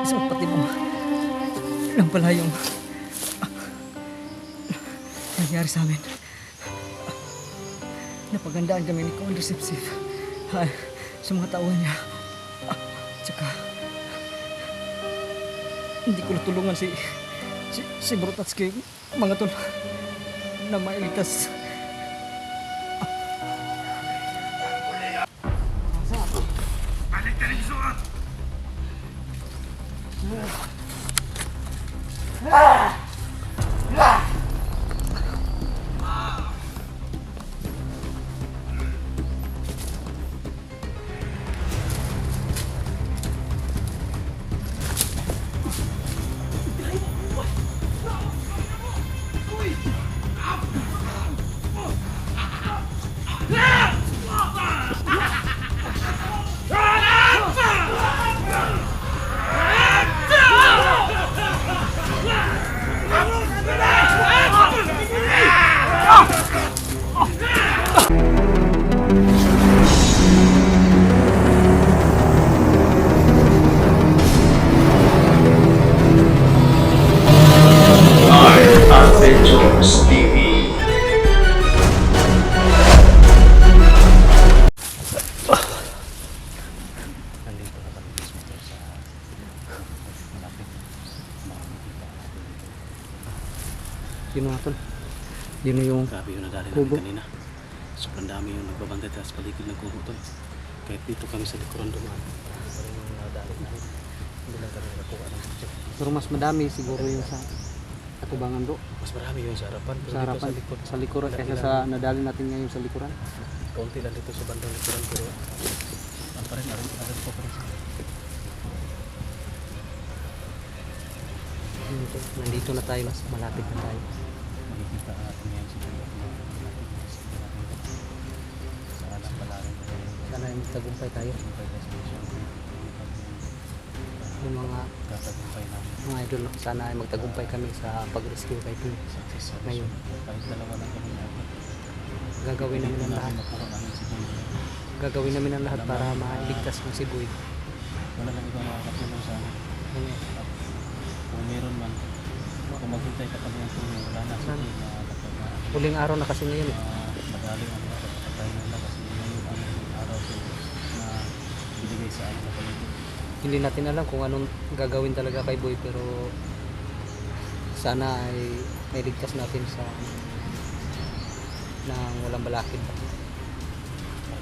Isang pati mo lang pala yung nangyari sa amin. Napagandaan kami ni Commander Sipsip sa mga tauhan niya. Tsaka hindi ko natulungan si Brotatsky, mga tol, na mailigtas. Balik ka rin suot! Adventures TV. Nandito na kami mismo sa malapit Yun mga tol, yun yung grabe yung nadali kubo. namin kanina. Sobrang dami yung nagbabantay sa paligid ng kubo tol. Kahit dito kami sa likuran dumaan, parang yung nadali namin. Hindi lang kami nakakuha ng picture. Pero mas madami siguro yung sa Atubangan bro. Mas marami yung sa harapan, pero Sa dito harapan, sa likod. sa likuran, kaysa sa nadali natin ngayon sa likuran. Kaunti lang dito sa bandang likuran, pero ang pa rin, arin po pa rin. Nandito na tayo, mas malapit na tayo. Makikita natin ngayon si Kuya. Sa alam pala rin. Sana yung tagumpay tayo. Yung Tatagumpay namin. mga idol, sana ay magtagumpay kami sa pag-rescue kay Ping. Success sa Ngayon. kahit dalawa lang kami natin. Gagawin namin ang lahat. Makuha namin si Kuya. Gagawin namin ang lahat para mailigtas ng si Boy. Wala lang ibang makakatulong sa amin. At kung meron man, kung maghintay ka pa ng tulong, wala na sa akin na Huling araw na kasi ngayon eh. madali ang mga kapatay nila kasi ngayon ang araw na binigay sa amin na paligid. Hindi natin alam kung anong gagawin talaga kay Boy, pero sana ay mailigtas natin sa nang walang balakid.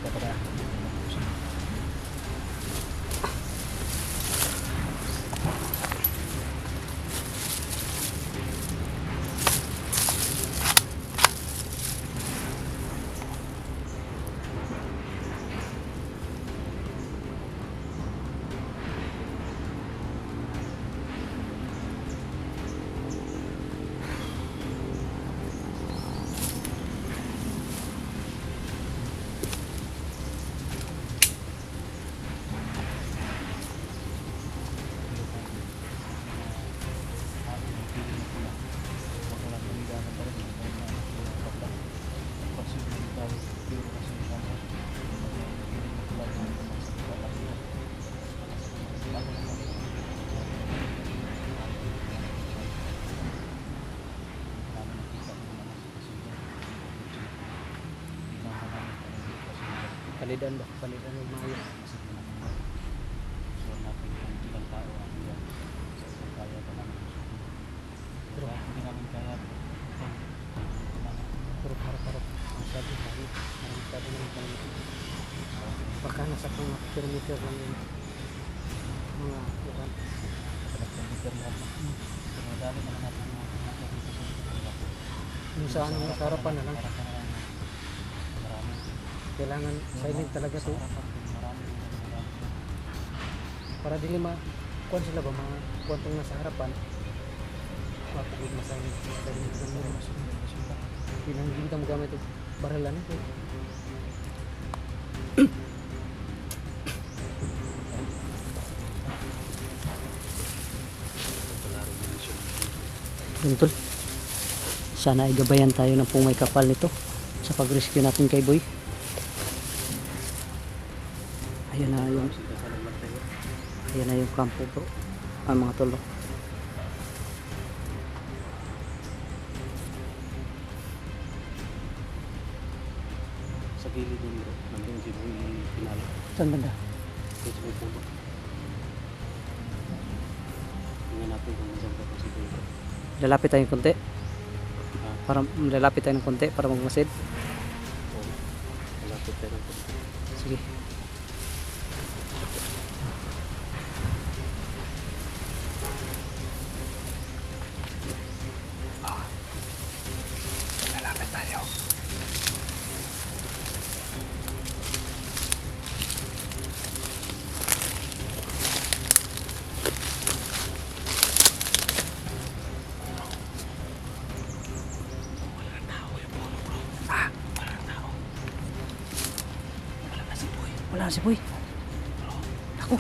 Para Palidan ba? Palidan ng mayo. so natin kung ilang tao ang iyan so kaya pa namin pero hindi namin kaya Puro parap-parap. Masyado tayo. Masyado naman tayo. Baka nasa mga kilometer lang yun. Mga bukan. liter lahat so madali na natin mga dito sa Yung sa ano, sa harapan na lang. marami Kailangan silent talaga to. marami Para dili kuan sila ba mga kuwantong nasa harapan. Mapagod masilent. Dahil hindi kita magamit ito. Baralan ito. Yun tol. Sana ay gabayan tayo ng pumay kapal nito sa pag-rescue natin kay Boy. Ayan na yung kampo bro. mga tol. Sa gilid nun bro, nandun si Boy pinalo. Saan banda? Dito may puno. Tingnan natin kung nasaan ka pa si Boy bro. Lalapit tayo ng konti. Ah, Para lalapit tayo ng konti para magmasid. oo. Malapit tayo ng puno. Sige. Lalapit tayo. Wala si Boy. Ako.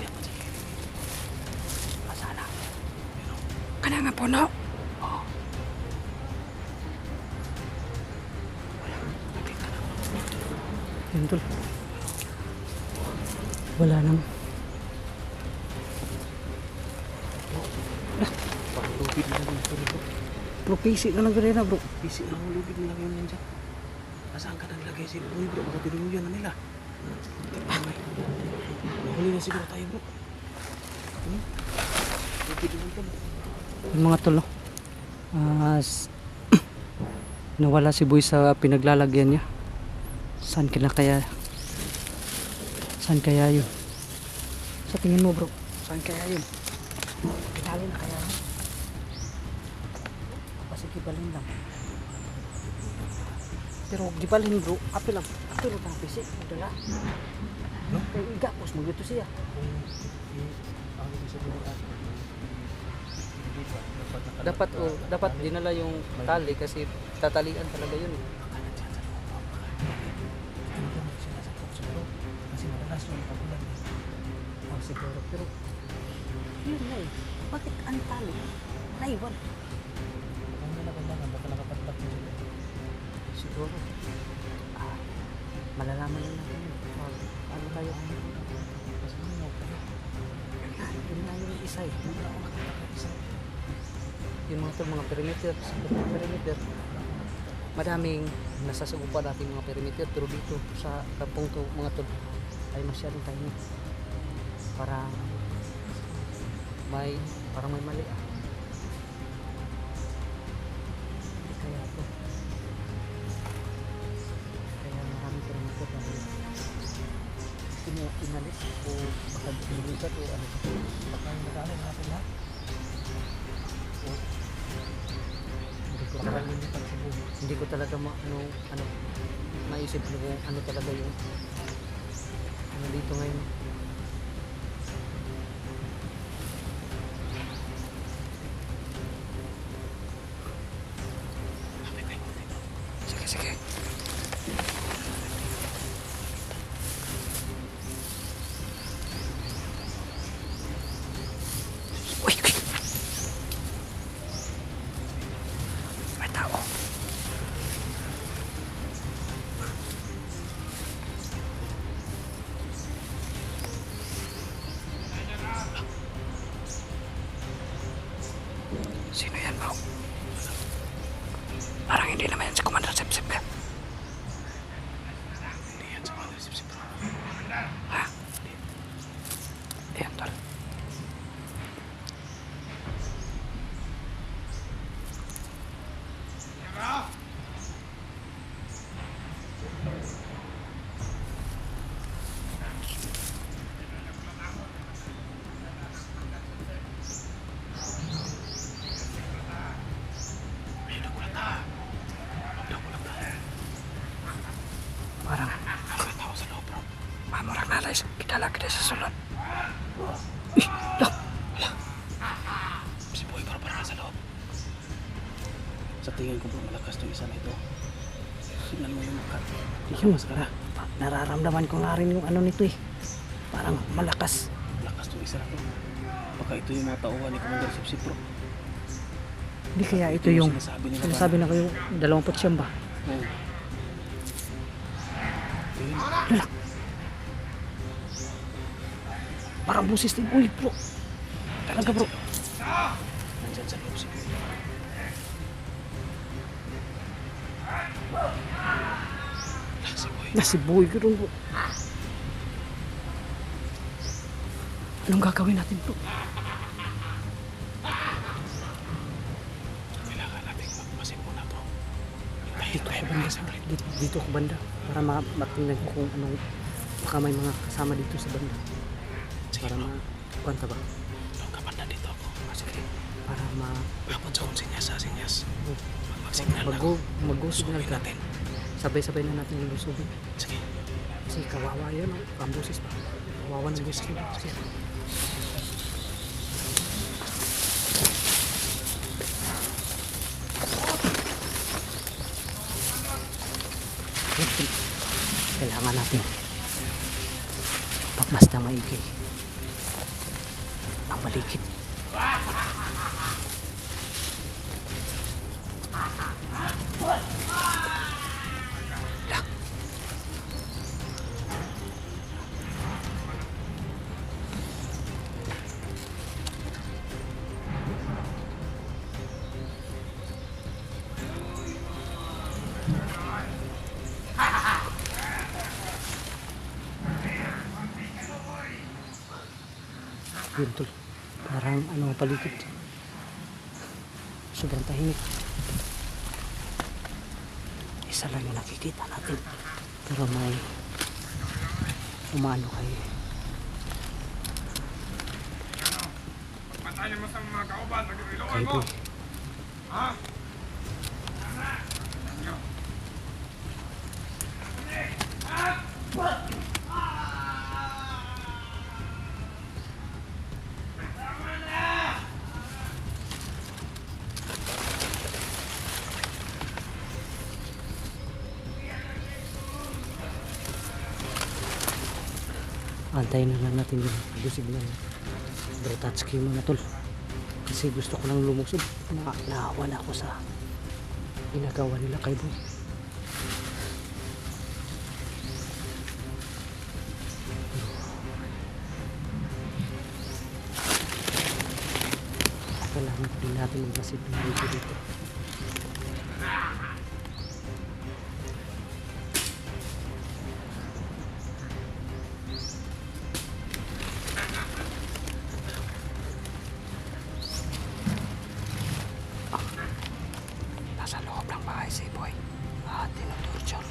Masana. Kana nga puno. Yun tol. Wala naman. Parang lubid na lang ito bro. Bro, PC na lang ganyan na bro. Bisi na ang lubid nila ngayon yan dyan. Nasaan ka naglagay si Boy bro? Baka tinuluyan na nila. Nahuli na siguro tayo bro. Lubid naman ito. Yung mga tol, no? Nawala si Boy sa pinaglalagyan niya. Saan kaya yun? Sa tingin mo bro, saan kaya yun? Pinalo na kaya yun? Pasikibalin lang. Pero gibalin bro, apil lang. Apil lang pisik, udala. No? Igapos mo dito siya. Dapat dinala yung tali kasi tatalian talaga yun. Kasi madalas yung kagulan eh. Oh, siguro. Pero, yun na eh. Bakit ang tali? Naiwan. Kung nalaban baka nakapatlak mo sila. Siguro. Malalaman na natin yun. Ano tayo? Kasi mo kayo. Yun na yung isa eh. Hindi ako nakakita. Yung mga tol, mga perimeter. Sa perimeter. Madaming nasasagupan natin mga perimeter. Pero dito sa kampong to, mga tol, ay masyadong tayo. Parang may mali ah. Hindi kaya ito. Kaya maraming perimeter na inalis o baka binulikat o ano. Baka yung nag-aaral natin lahat. Hindi ko talaga maisip kung ano talaga yung ano dito ngayon. Sige. Uy! May tao. Sino yan, Mau? Parang hindi naman yan si Commander Sip-Sip eh. Hindi yan sa mga resipsip bro. Ha? Ayan, tol. Parang May tao sa loob bro. mamurang nalay kita lagi sa sulod. Si Boy bro parang nasa loob. Sa tingin ko bro malakas itong isa na ito. Tignan mo yung mukha. Di siya maskara. Nararamdaman ko nga rin yung ano nito eh. Parang malakas. Malakas itong isa na to. Baka ito yung mga tauhan ni Commander Sip-Sip bro. Hindi kaya ito yung sinasabi nila na kayo 29 ba? Oo. Ayun. Parang busis din. Uy bro. Talaga bro. Nandyan sa loob si Boy. Si Boy. Si Boy, ganun po. Anong gagawin natin bro? Kailangan natin magpasin muna to. Dito ako banda. Dito ako banda. Para matingnan ko kung anong baka may mga kasama dito sa banda. Sige Para bro. kwanta ba? Doon ka banda dito ako. Sige. Para Mabot sa kong sinyas. Mag-signal na ako. mag-signal Subuin ka. natin. Sabay-sabay na natin yung lusubin. Sige. Kasi kawawa yan, oh. Pambusis pa. Kawawa ng busis nila. Sige. Kailangan natin pagmasta maigi ang paligid. Lang. Yun tol. Parang ano paligid. Sobrang tahimik. Isa lang yung nakikita natin. Pero may umano kay kay Boy. Antayin na lang natin yung busig ng Brotatsky mga tol. Kasi gusto ko lang lumusob. Naawa na ako sa ginagawa nila kay Boy. Kailangan din natin magmasib ng video dito. Nasa loob ng bahay si Boy at tinutorture.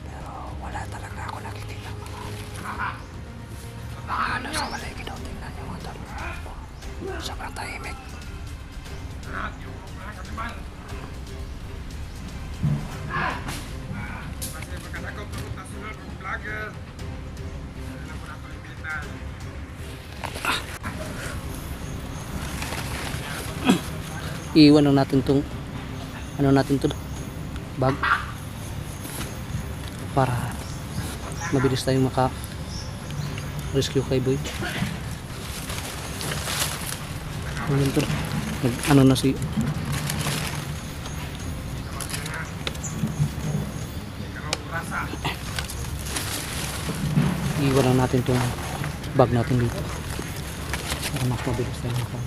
Pero wala talaga ako nakikita mga ano sa maligid daw. Tingnan niyo mga tol. Sobrang tahimik. Iiwan lang natin tong ano natin to bag para mabilis tayong maka rescue kay Boy. Ano to? Ano na si iiwan lang natin tong bag natin dito para mas mabilis tayong maka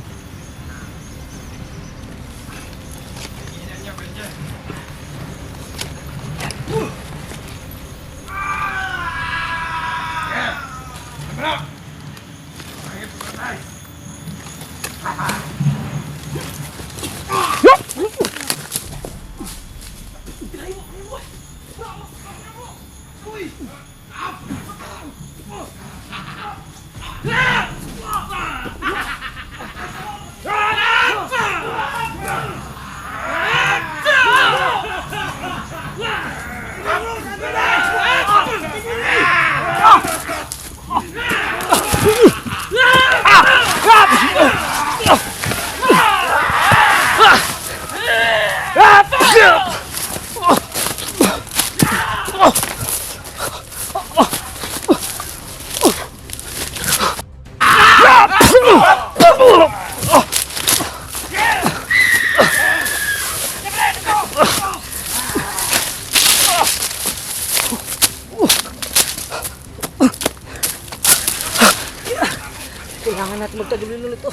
kailangan natin magtagulo nito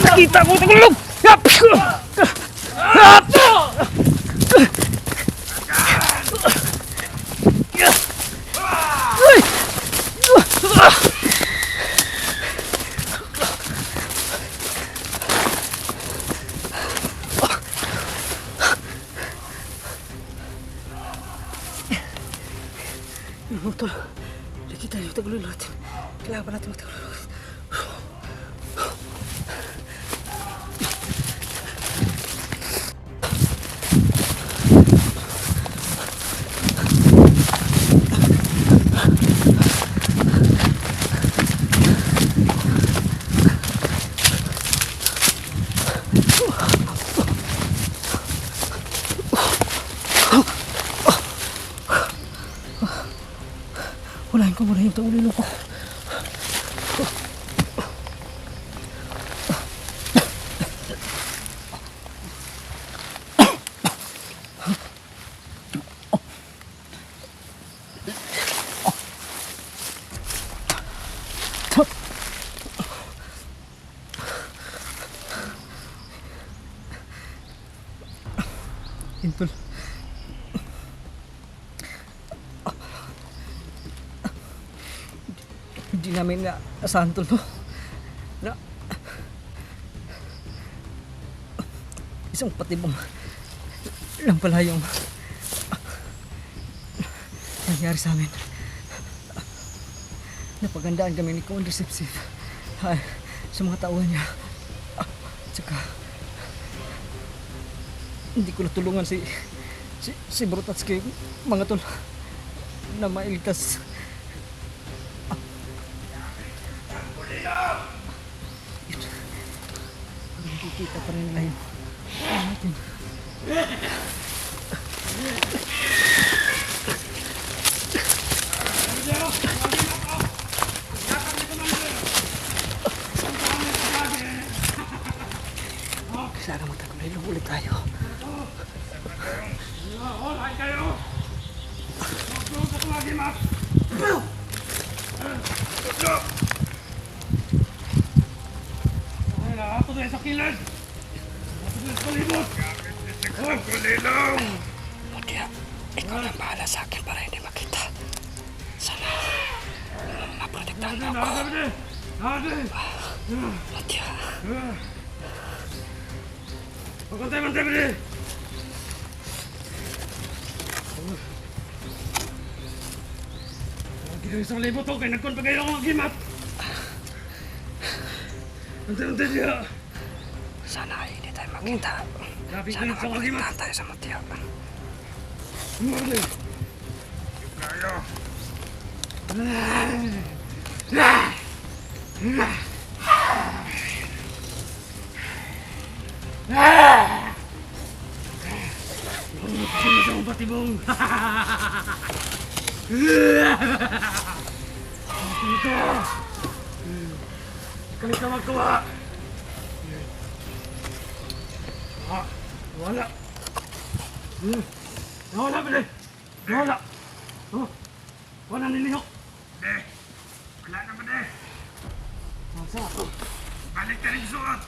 Nakita ko ito kulog! Motor, kita tayo taguloy natin. Kailangan pa natin magtaguloy. Walahin ko muna yung taulilo ko. Intol. Hindi namin naasahan tol, no? Na isang patibong lang pala yung nangyari sa amin. Napagandaan kami ni Condesceptive sa mga tauhan niya. Tsaka hindi ko natulungan si Brutatski, mga tol, na mailigtas. Nakikita pa rin nila yun. Natin. Sana magtaguloy lang ulit tayo. Mutya, ikaw lang bahala sa akin para hindi makita. Sana maprotektahan mo ako. Mutya. Pagkantay-mantay mo din! Isang libo to, kaya nagkon pa kayo akong agimat! Antay-antay niya! Sana hindi tayo makita. Lapit Sana na sa agimat! maprotektahan tayo sa Mutya. Umuli! Sino sa mong patibong? Ito! Kalit na magkawa! Wala! Nawala ba din? Nawala! Oh, wala nilihok! Hindi. Wala naman eh. Masa ako? Balik ka rin suot.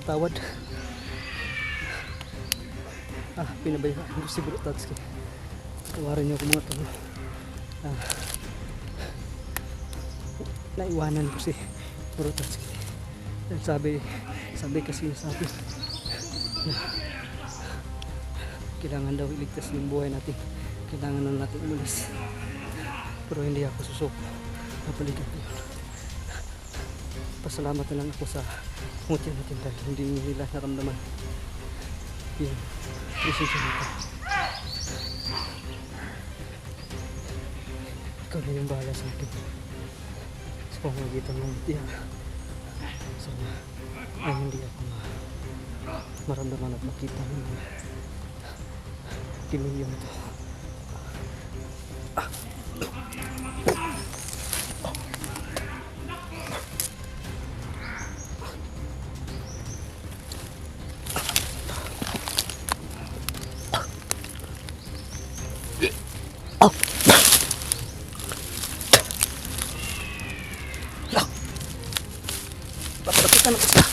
magpatawad. Pinabayaan ko si Bro Tatsuki. Tawarin niyo ako mga tol. Naiwanan ko si Bro Tatsuki. Dahil sabi kasi sa akin na kailangan daw iligtas yung buhay natin. Kailangan na natin umalis. Pero hindi ako susuko. Napalikan ko yun. Pasalamat na lang ako sa ngutya natin dahil hindi nila naramdaman yung presensya nito. Ikaw na yung bahala sa akin sa pamamagitan ng ngutya. Sana ay hindi ako maramdaman at makita ng kimilyo nito. Papalapitan ako sa